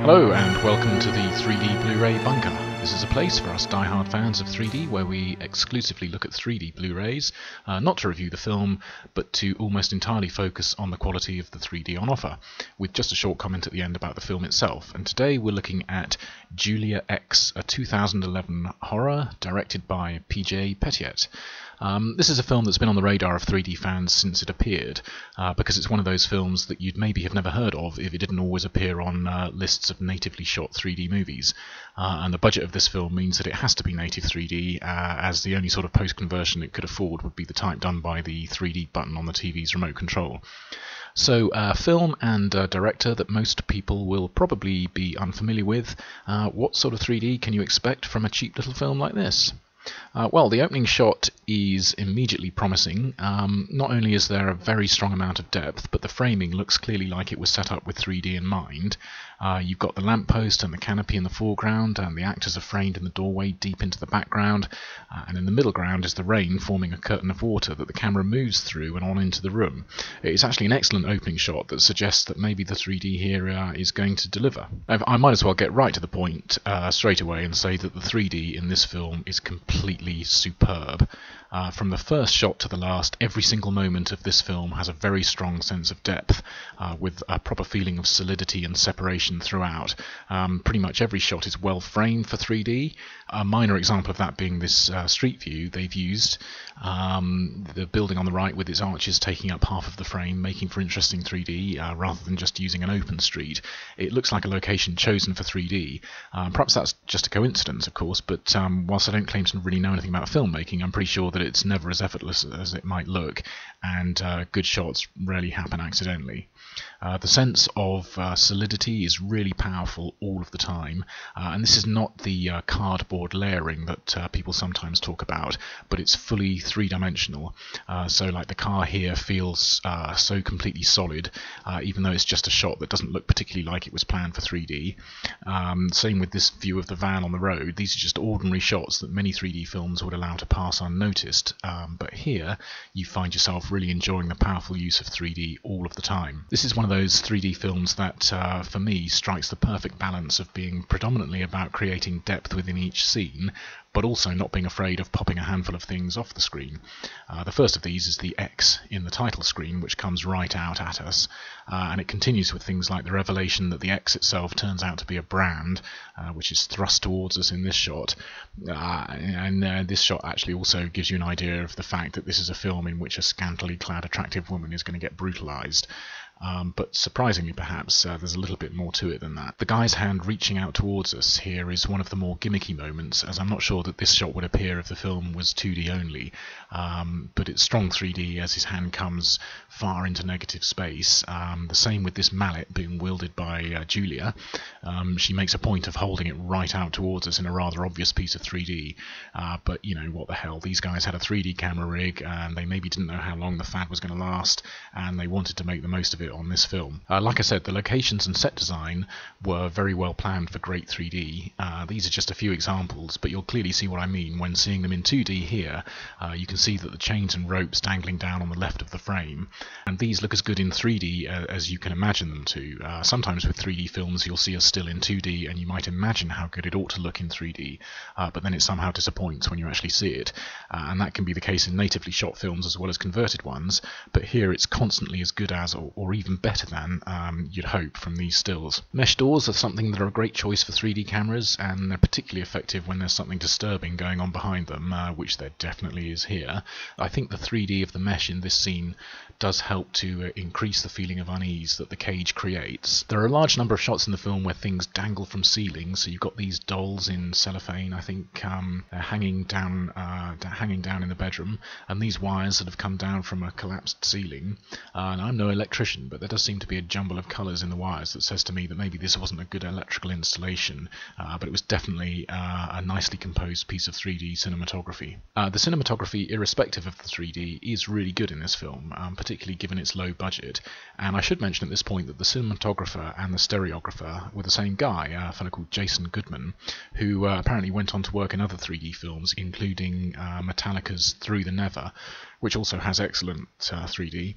Hello and welcome to the 3D Blu-ray Bunker. This is a place for us die-hard fans of 3D where we exclusively look at 3D Blu-rays, not to review the film, but to almost entirely focus on the quality of the 3D on offer, with just a short comment at the end about the film itself. And today we're looking at Julia X, a 2011 horror directed by P.J. Petiet. This is a film that's been on the radar of 3D fans since it appeared, because it's one of those films that you'd maybe have never heard of if it didn't always appear on lists of natively shot 3D movies. And the budget of this film means that it has to be native 3D, as the only sort of post-conversion it could afford would be the type done by the 3D button on the TV's remote control. So, film and director that most people will probably be unfamiliar with. What sort of 3D can you expect from a cheap little film like this? Well, the opening shot is immediately promising. Not only is there a very strong amount of depth, but the framing looks clearly like it was set up with 3D in mind. You've got the lamppost and the canopy in the foreground, and the actors are framed in the doorway deep into the background, and in the middle ground is the rain forming a curtain of water that the camera moves through and on into the room. It's actually an excellent opening shot that suggests that maybe the 3D here is going to deliver. I might as well get right to the point straight away and say that the 3D in this film is completely superb. From the first shot to the last, every single moment of this film has a very strong sense of depth, with a proper feeling of solidity and separation throughout. Pretty much every shot is well framed for 3D. A minor example of that being this street view they've used. The building on the right with its arches taking up half of the frame, making for interesting 3D rather than just using an open street. It looks like a location chosen for 3D. Perhaps that's just a coincidence, of course, but whilst I don't claim to really know anything about filmmaking, I'm pretty sure that it's never as effortless as it might look, and good shots rarely happen accidentally. The sense of solidity is really powerful all of the time, and this is not the cardboard layering that people sometimes talk about, but it's fully three-dimensional. So like the car here feels so completely solid, even though it's just a shot that doesn't look particularly like it was planned for 3D. Same with this view of the van on the road. These are just ordinary shots that many 3D films would allow to pass unnoticed, but here you find yourself really enjoying the powerful use of 3D all of the time. This is one of those 3D films that, for me, strikes the perfect balance of being predominantly about creating depth within each scene, but also not being afraid of popping a handful of things off the screen. The first of these is the X in the title screen, which comes right out at us, and it continues with things like the revelation that the X itself turns out to be a brand, which is thrust towards us in this shot, and this shot actually also gives you an idea of the fact that this is a film in which a scantily clad attractive woman is going to get brutalized. But surprisingly perhaps, there's a little bit more to it than that. The guy's hand reaching out towards us here is one of the more gimmicky moments, as I'm not sure that this shot would appear if the film was 2D only, but it's strong 3D as his hand comes far into negative space. The same with this mallet being wielded by Julia. She makes a point of holding it right out towards us in a rather obvious piece of 3D, but you know, what the hell, these guys had a 3D camera rig and they maybe didn't know how long the fad was going to last, and they wanted to make the most of it on this film. Like I said, the locations and set design were very well planned for great 3D. These are just a few examples, but you'll clearly see what I mean when seeing them in 2D here. You can see that the chains and ropes dangling down on the left of the frame, and these look as good in 3D as you can imagine them to. Sometimes with 3D films you'll see a still in 2D and you might imagine how good it ought to look in 3D, but then it somehow disappoints when you actually see it, and that can be the case in natively shot films as well as converted ones, but here it's constantly as good as or even better than you'd hope from these stills. Mesh doors are something that are a great choice for 3D cameras, and they're particularly effective when there's something disturbing going on behind them, which there definitely is here. I think the 3D of the mesh in this scene does help to increase the feeling of unease that the cage creates. There are a large number of shots in the film where things dangle from ceilings, so you've got these dolls in cellophane, I think they're hanging down in the bedroom, and these wires that have come down from a collapsed ceiling. And I'm no electrician, but there does seem to be a jumble of colours in the wires that says to me that maybe this wasn't a good electrical installation, but it was definitely a nicely composed piece of 3D cinematography. The cinematography, irrespective of the 3D, is really good in this film, particularly given its low budget, and I should mention at this point that the cinematographer and the stereographer were the same guy, a fellow called Jason Goodman, who apparently went on to work in other 3D films, including Metallica's Through the Never, which also has excellent 3D.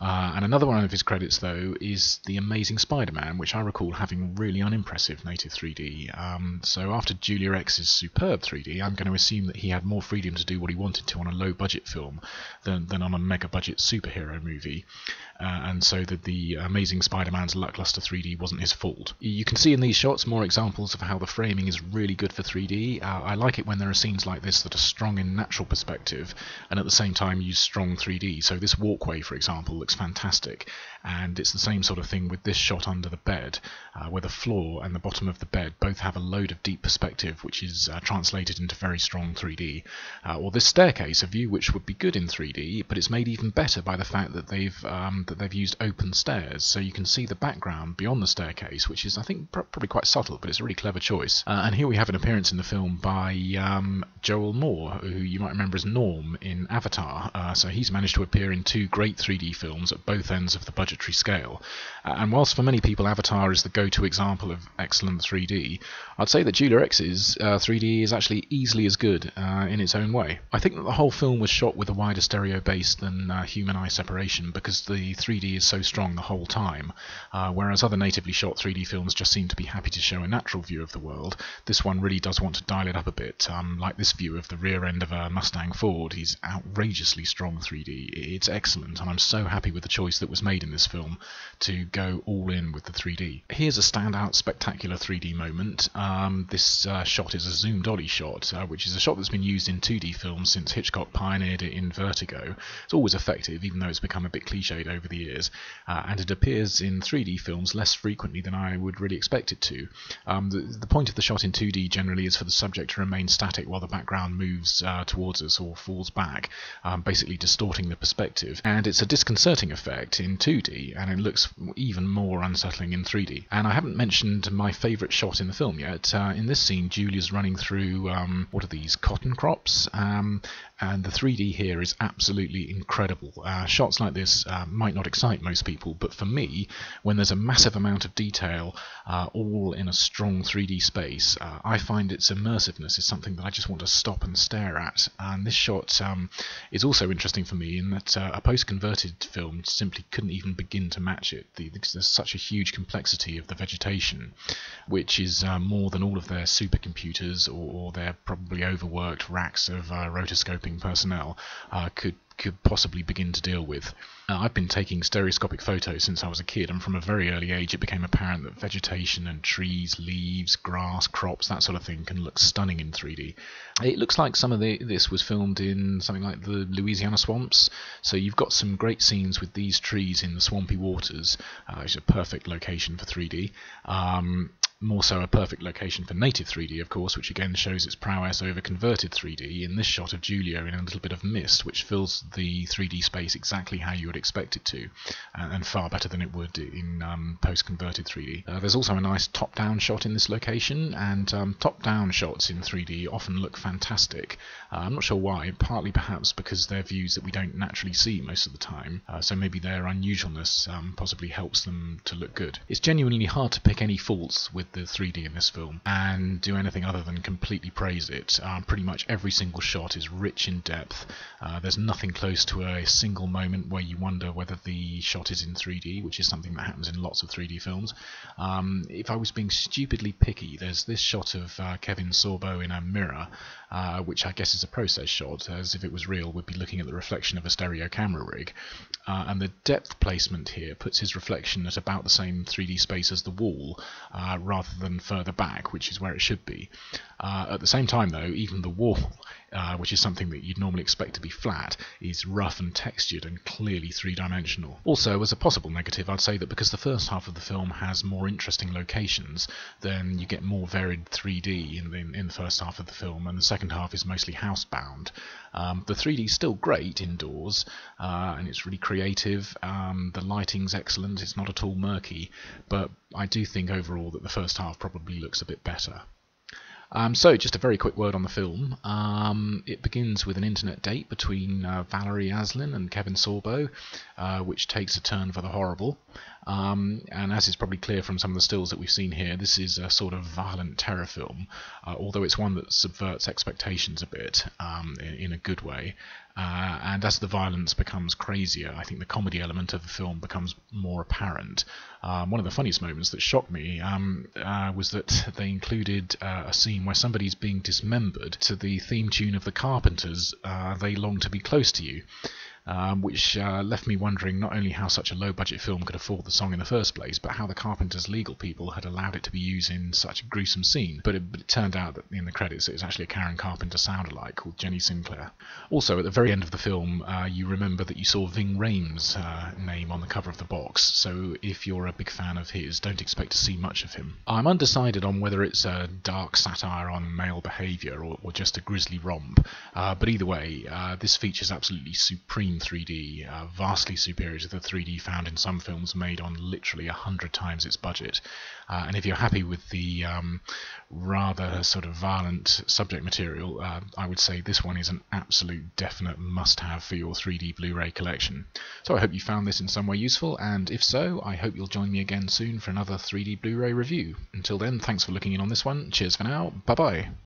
And another one of his credits, though, is The Amazing Spider-Man, which I recall having really unimpressive native 3D. So after Julia X's superb 3D, I'm going to assume that he had more freedom to do what he wanted to on a low-budget film than on a mega-budget superhero movie. And so that the Amazing Spider-Man's lackluster 3D wasn't his fault. You can see in these shots more examples of how the framing is really good for 3D. I like it when there are scenes like this that are strong in natural perspective and at the same time use strong 3D. So this walkway, for example, looks fantastic, and it's the same sort of thing with this shot under the bed, where the floor and the bottom of the bed both have a load of deep perspective, which is translated into very strong 3D. Or this staircase, a view which would be good in 3D, but it's made even better by the fact that they've used open stairs, so you can see the background beyond the staircase, which is, I think, probably quite subtle, but it's a really clever choice. And here we have an appearance in the film by Joel Moore, who you might remember as Norm in Avatar. So he's managed to appear in two great 3D films at both ends of the budgetary scale. And whilst for many people Avatar is the go-to example of excellent 3D, I'd say that Julia X's 3D is actually easily as good in its own way. I think that the whole film was shot with a wider stereo base than human eye separation, because the 3D is so strong the whole time, whereas other natively shot 3D films just seem to be happy to show a natural view of the world. This one really does want to dial it up a bit, like this view of the rear end of a Mustang Ford is outrageously strong 3D. It's excellent, and I'm so happy with the choice that was made in this film to go all in with the 3D. Here's a standout spectacular 3D moment. This shot is a zoom dolly shot, which is a shot that's been used in 2D films since Hitchcock pioneered it in Vertigo. It's always effective, even though it's become a bit cliched over the years, and it appears in 3D films less frequently than I would really expect it to. The point of the shot in 2D generally is for the subject to remain static while the background moves towards us or falls back, basically distorting the perspective, and it's a disconcerting effect in 2D, and it looks even more unsettling in 3D. And I haven't mentioned my favourite shot in the film yet. In this scene, Julia's running through, what are these, cotton crops? And the 3D here is absolutely incredible. Shots like this might not excite most people, but for me, when there's a massive amount of detail all in a strong 3D space, I find its immersiveness is something that I just want to stop and stare at. And this shot is also interesting for me in that a post-converted film simply couldn't even begin to match it. There's such a huge complexity of the vegetation, which is more than all of their supercomputers or their probably overworked racks of rotoscoping personnel could possibly begin to deal with. I've been taking stereoscopic photos since I was a kid, and from a very early age it became apparent that vegetation and trees, leaves, grass, crops, that sort of thing can look stunning in 3D. It looks like some of this was filmed in something like the Louisiana swamps, so you've got some great scenes with these trees in the swampy waters, which is a perfect location for 3D. More so a perfect location for native 3D, of course, which again shows its prowess over converted 3D in this shot of Julia in a little bit of mist, which fills the 3D space exactly how you would expect it to, and far better than it would in post-converted 3D. There's also a nice top-down shot in this location, and top-down shots in 3D often look fantastic. I'm not sure why, partly perhaps because they're views that we don't naturally see most of the time, so maybe their unusualness possibly helps them to look good. It's genuinely hard to pick any faults with the 3D in this film and do anything other than completely praise it. Pretty much every single shot is rich in depth. There's nothing close to a single moment where you wonder whether the shot is in 3D, which is something that happens in lots of 3D films. If I was being stupidly picky, there's this shot of Kevin Sorbo in a mirror, which I guess is a process shot, as if it was real would be looking at the reflection of a stereo camera rig, and the depth placement here puts his reflection at about the same 3D space as the wall, rather than further back, which is where it should be. At the same time though, even the wall, which is something that you'd normally expect to be flat, is rough and textured and clearly three-dimensional. Also, as a possible negative, I'd say that because the first half of the film has more interesting locations, then you get more varied 3D in the first half of the film, and the second half is mostly housebound. The 3D is still great indoors, and it's really creative. The lighting's excellent, it's not at all murky, but I do think overall that the first half probably looks a bit better. So, just a very quick word on the film. It begins with an internet date between Valerie Aslin and Kevin Sorbo, which takes a turn for the horrible. And as is probably clear from some of the stills that we've seen here, this is a sort of violent terror film, although it's one that subverts expectations a bit, in a good way. and as the violence becomes crazier, I think the comedy element of the film becomes more apparent. One of the funniest moments that shocked me was that they included a scene where somebody's being dismembered to the theme tune of the Carpenters' They Long to Be Close to You. Which left me wondering not only how such a low-budget film could afford the song in the first place, but how the Carpenters' legal people had allowed it to be used in such a gruesome scene. But it turned out that in the credits it was actually a Karen Carpenter sound-alike called Jenny Sinclair. Also, at the very end of the film, you remember that you saw Ving Rhames' name on the cover of the box, so if you're a big fan of his, don't expect to see much of him. I'm undecided on whether it's a dark satire on male behaviour or just a grisly romp, but either way, this features absolutely supreme 3D, vastly superior to the 3D found in some films made on literally 100 times its budget. And if you're happy with the rather sort of violent subject material, I would say this one is an absolute definite must-have for your 3D Blu-ray collection. So I hope you found this in some way useful, and if so, I hope you'll join me again soon for another 3D Blu-ray review. Until then, thanks for looking in on this one. Cheers for now. Bye-bye.